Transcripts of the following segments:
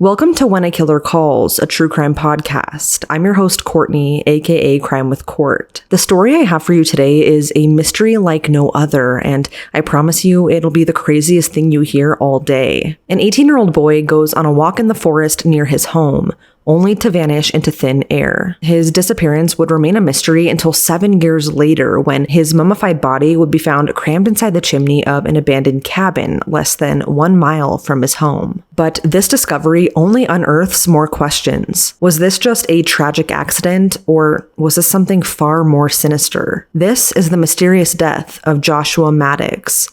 Welcome to When a Killer Calls, a true crime podcast. I'm your host, Courtney, aka Crime with Kourt. The story I have for you today is a mystery like no other, and I promise you it'll be the craziest thing you hear all day. An 18-year-old boy goes on a walk in the forest near his home, only to vanish into thin air. His disappearance would remain a mystery until 7 years later, when his mummified body would be found crammed inside the chimney of an abandoned cabin less than 1 mile from his home. But this discovery only unearths more questions. Was this just a tragic accident, or was this something far more sinister? This is the mysterious death of Joshua Maddux.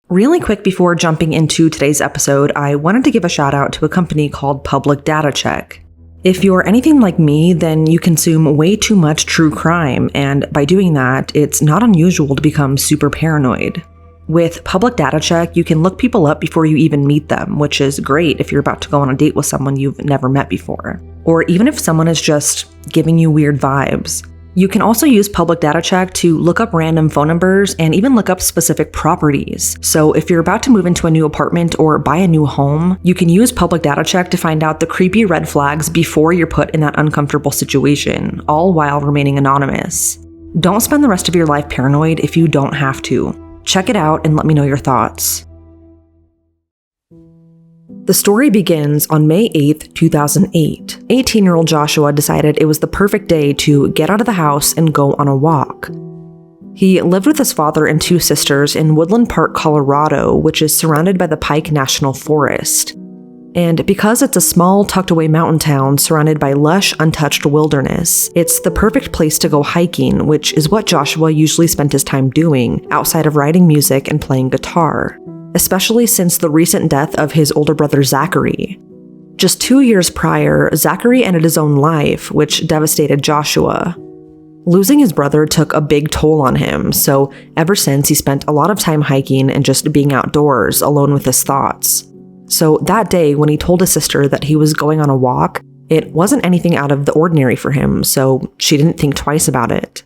Really quick before jumping into today's episode, I wanted to give a shout out to a company called Public Data Check. If you're anything like me, then you consume way too much true crime, and by doing that, it's not unusual to become super paranoid. With Public Data Check, you can look people up before you even meet them, which is great if you're about to go on a date with someone you've never met before, or even if someone is just giving you weird vibes. You can also use Public Data Check to look up random phone numbers and even look up specific properties. So if you're about to move into a new apartment or buy a new home, you can use Public Data Check to find out the creepy red flags before you're put in that uncomfortable situation, all while remaining anonymous. Don't spend the rest of your life paranoid if you don't have to. Check it out and let me know your thoughts. The story begins on May 8th, 2008. 18-year-old Joshua decided it was the perfect day to get out of the house and go on a walk. He lived with his father and 2 sisters in Woodland Park, Colorado, which is surrounded by the Pike National Forest. And because it's a small, tucked-away mountain town surrounded by lush, untouched wilderness, it's the perfect place to go hiking, which is what Joshua usually spent his time doing, outside of writing music and playing guitar, especially since the recent death of his older brother Zachary. Just 2 years prior, Zachary ended his own life, which devastated Joshua. Losing his brother took a big toll on him, so ever since he spent a lot of time hiking and just being outdoors, alone with his thoughts. So that day, when he told his sister that he was going on a walk, it wasn't anything out of the ordinary for him, so she didn't think twice about it.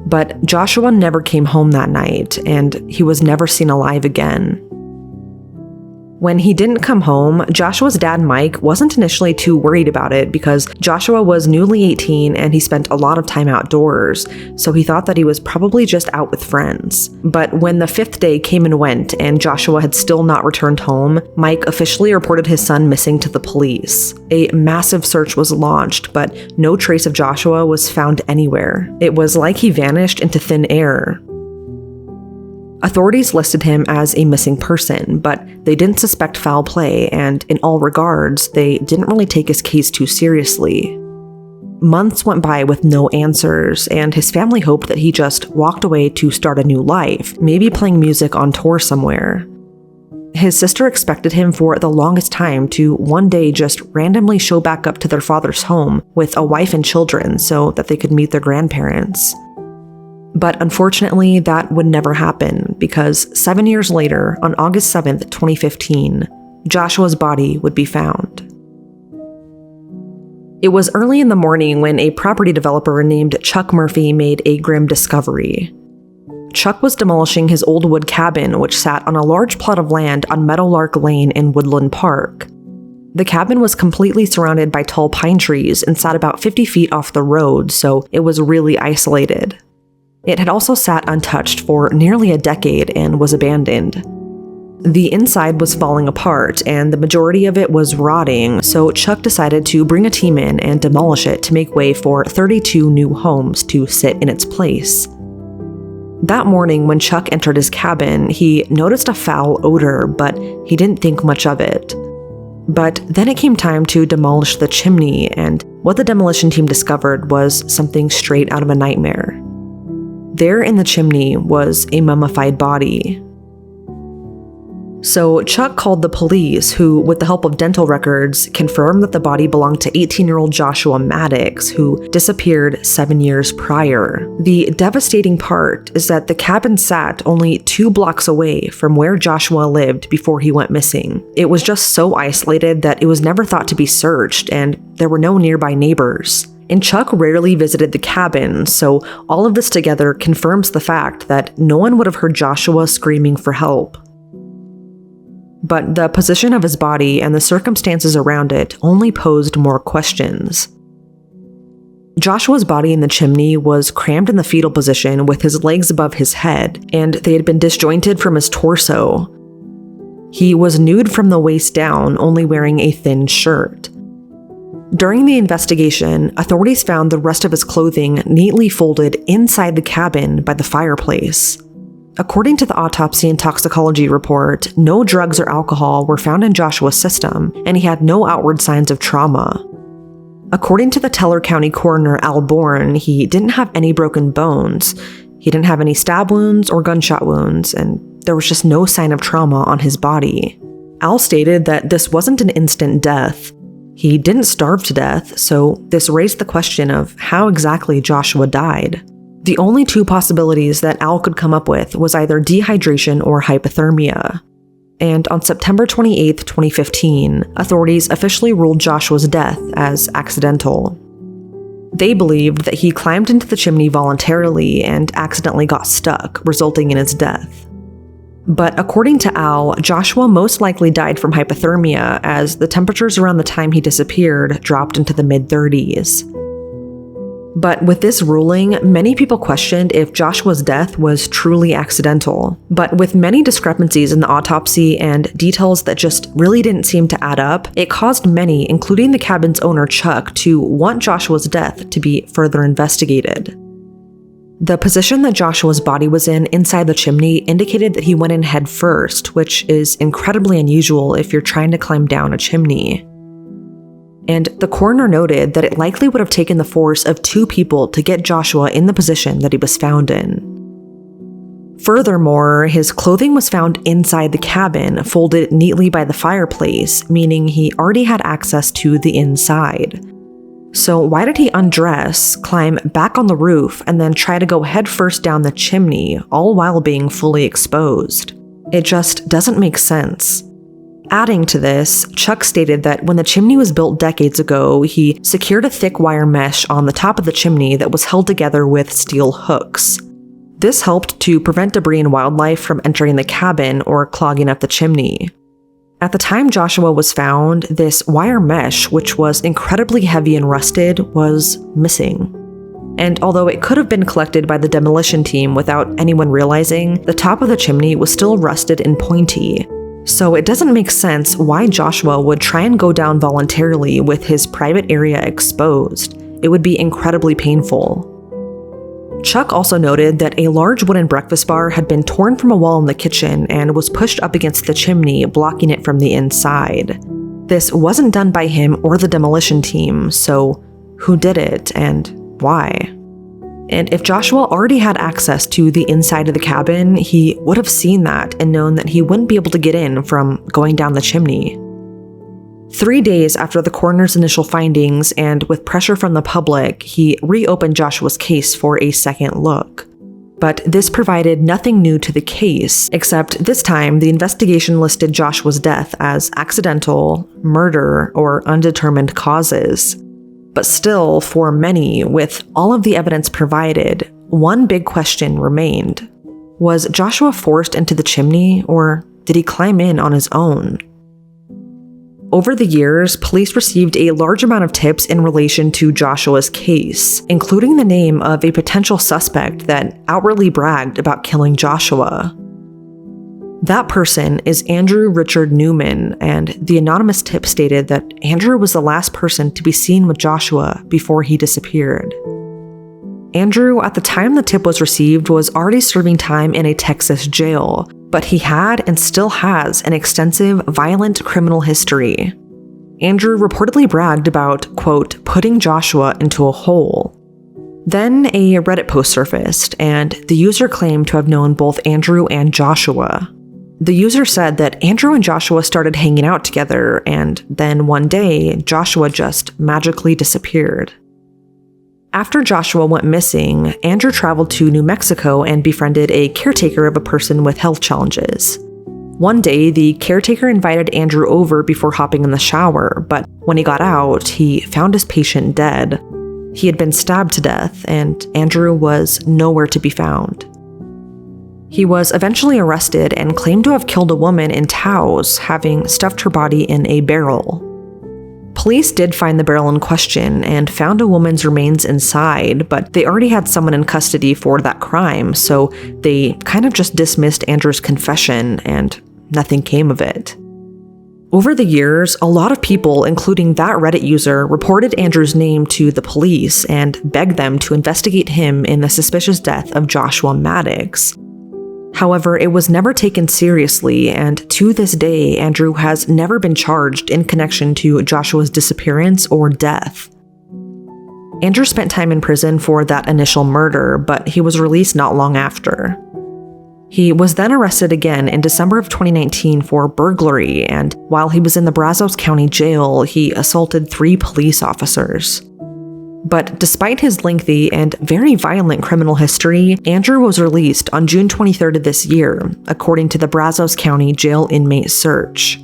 But Joshua never came home that night, and he was never seen alive again. When he didn't come home, Joshua's dad, Mike, wasn't initially too worried about it because Joshua was newly 18 and he spent a lot of time outdoors, so he thought that he was probably just out with friends. But when the 5th day came and went and Joshua had still not returned home, Mike officially reported his son missing to the police. A massive search was launched, but no trace of Joshua was found anywhere. It was like he vanished into thin air. Authorities listed him as a missing person, but they didn't suspect foul play, and in all regards, they didn't really take his case too seriously. Months went by with no answers, and his family hoped that he just walked away to start a new life, maybe playing music on tour somewhere. His sister expected him for the longest time to one day just randomly show back up to their father's home with a wife and children so that they could meet their grandparents. But unfortunately, that would never happen because 7 years later, on August 7th, 2015, Joshua's body would be found. It was early in the morning when a property developer named Chuck Murphy made a grim discovery. Chuck was demolishing his old wood cabin, which sat on a large plot of land on Meadowlark Lane in Woodland Park. The cabin was completely surrounded by tall pine trees and sat about 50 feet off the road, so it was really isolated. It had also sat untouched for nearly a decade and was abandoned. The inside was falling apart, and the majority of it was rotting, so Chuck decided to bring a team in and demolish it to make way for 32 new homes to sit in its place. That morning, when Chuck entered his cabin, he noticed a foul odor, but he didn't think much of it. But then it came time to demolish the chimney, and what the demolition team discovered was something straight out of a nightmare. There in the chimney was a mummified body. So Chuck called the police, who, with the help of dental records, confirmed that the body belonged to 18-year-old Joshua Maddux, who disappeared 7 years prior. The devastating part is that the cabin sat only 2 blocks away from where Joshua lived before he went missing. It was just so isolated that it was never thought to be searched, and there were no nearby neighbors. And Chuck rarely visited the cabin, so all of this together confirms the fact that no one would have heard Joshua screaming for help. But the position of his body and the circumstances around it only posed more questions. Joshua's body in the chimney was crammed in the fetal position with his legs above his head, and they had been disjointed from his torso. He was nude from the waist down, only wearing a thin shirt. During the investigation, authorities found the rest of his clothing neatly folded inside the cabin by the fireplace. According to the autopsy and toxicology report, no drugs or alcohol were found in Joshua's system, and he had no outward signs of trauma. According to the Teller County coroner Al Bourne, he didn't have any broken bones, he didn't have any stab wounds or gunshot wounds, and there was just no sign of trauma on his body. Al stated that this wasn't an instant death. He didn't starve to death, so this raised the question of how exactly Joshua died. The only 2 possibilities that Al could come up with was either dehydration or hypothermia. And on September 28, 2015, authorities officially ruled Joshua's death as accidental. They believed that he climbed into the chimney voluntarily and accidentally got stuck, resulting in his death. But according to Al, Joshua most likely died from hypothermia, as the temperatures around the time he disappeared dropped into the mid-30s. But with this ruling, many people questioned if Joshua's death was truly accidental. But with many discrepancies in the autopsy and details that just really didn't seem to add up, it caused many, including the cabin's owner Chuck, to want Joshua's death to be further investigated. The position that Joshua's body was in inside the chimney indicated that he went in head first, which is incredibly unusual if you're trying to climb down a chimney. And the coroner noted that it likely would have taken the force of 2 people to get Joshua in the position that he was found in. Furthermore, his clothing was found inside the cabin, folded neatly by the fireplace, meaning he already had access to the inside. So why did he undress, climb back on the roof, and then try to go headfirst down the chimney, all while being fully exposed? It just doesn't make sense. Adding to this, Chuck stated that when the chimney was built decades ago, he secured a thick wire mesh on the top of the chimney that was held together with steel hooks. This helped to prevent debris and wildlife from entering the cabin or clogging up the chimney. At the time Joshua was found, this wire mesh, which was incredibly heavy and rusted, was missing. And although it could have been collected by the demolition team without anyone realizing, the top of the chimney was still rusted and pointy. So it doesn't make sense why Joshua would try and go down voluntarily with his private area exposed. It would be incredibly painful. Chuck also noted that a large wooden breakfast bar had been torn from a wall in the kitchen and was pushed up against the chimney, blocking it from the inside. This wasn't done by him or the demolition team, so who did it and why? And if Joshua already had access to the inside of the cabin, he would have seen that and known that he wouldn't be able to get in from going down the chimney. 3 days after the coroner's initial findings and with pressure from the public, he reopened Joshua's case for a second look. But this provided nothing new to the case, except this time the investigation listed Joshua's death as accidental, murder, or undetermined causes. But still, for many, with all of the evidence provided, one big question remained. Was Joshua forced into the chimney, or did he climb in on his own? Over the years, police received a large amount of tips in relation to Joshua's case, including the name of a potential suspect that outwardly bragged about killing Joshua. That person is Andrew Richard Newman, and the anonymous tip stated that Andrew was the last person to be seen with Joshua before he disappeared. Andrew, at the time the tip was received, was already serving time in a Texas jail, but he had and still has an extensive violent criminal history. Andrew reportedly bragged about, quote, putting Joshua into a hole. Then a Reddit post surfaced, and the user claimed to have known both Andrew and Joshua. The user said that Andrew and Joshua started hanging out together, and then one day, Joshua just magically disappeared. After Joshua went missing, Andrew traveled to New Mexico and befriended a caretaker of a person with health challenges. One day, the caretaker invited Andrew over before hopping in the shower, but when he got out, he found his patient dead. He had been stabbed to death, and Andrew was nowhere to be found. He was eventually arrested and claimed to have killed a woman in Taos, having stuffed her body in a barrel. Police did find the barrel in question and found a woman's remains inside, but they already had someone in custody for that crime, so they kind of just dismissed Andrew's confession and nothing came of it. Over the years, a lot of people, including that Reddit user, reported Andrew's name to the police and begged them to investigate him in the suspicious death of Joshua Maddux. However, it was never taken seriously, and to this day, Andrew has never been charged in connection to Joshua's disappearance or death. Andrew spent time in prison for that initial murder, but he was released not long after. He was then arrested again in December of 2019 for burglary, and while he was in the Brazos County Jail, he assaulted 3 police officers. But despite his lengthy and very violent criminal history, Andrew was released on June 23rd of this year, according to the Brazos County Jail Inmate Search.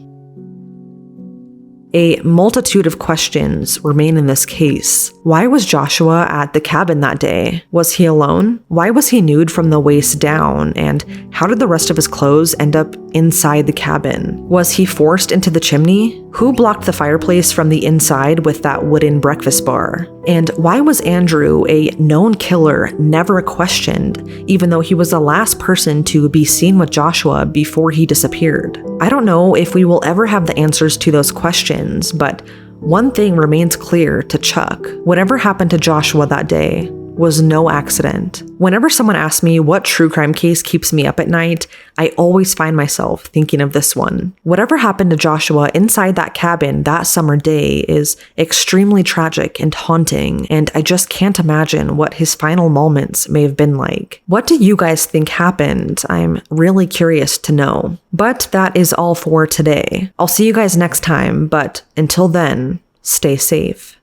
A multitude of questions remain in this case. Why was Joshua at the cabin that day? Was he alone? Why was he nude from the waist down? And how did the rest of his clothes end up inside the cabin? Was he forced into the chimney? Who blocked the fireplace from the inside with that wooden breakfast bar? And why was Andrew, a known killer, never questioned, even though he was the last person to be seen with Joshua before he disappeared? I don't know if we will ever have the answers to those questions, but one thing remains clear to Chuck. Whatever happened to Joshua that day was no accident. Whenever someone asks me what true crime case keeps me up at night, I always find myself thinking of this one. Whatever happened to Joshua inside that cabin that summer day is extremely tragic and haunting, and I just can't imagine what his final moments may have been like. What do you guys think happened? I'm really curious to know. But that is all for today. I'll see you guys next time, but until then, stay safe.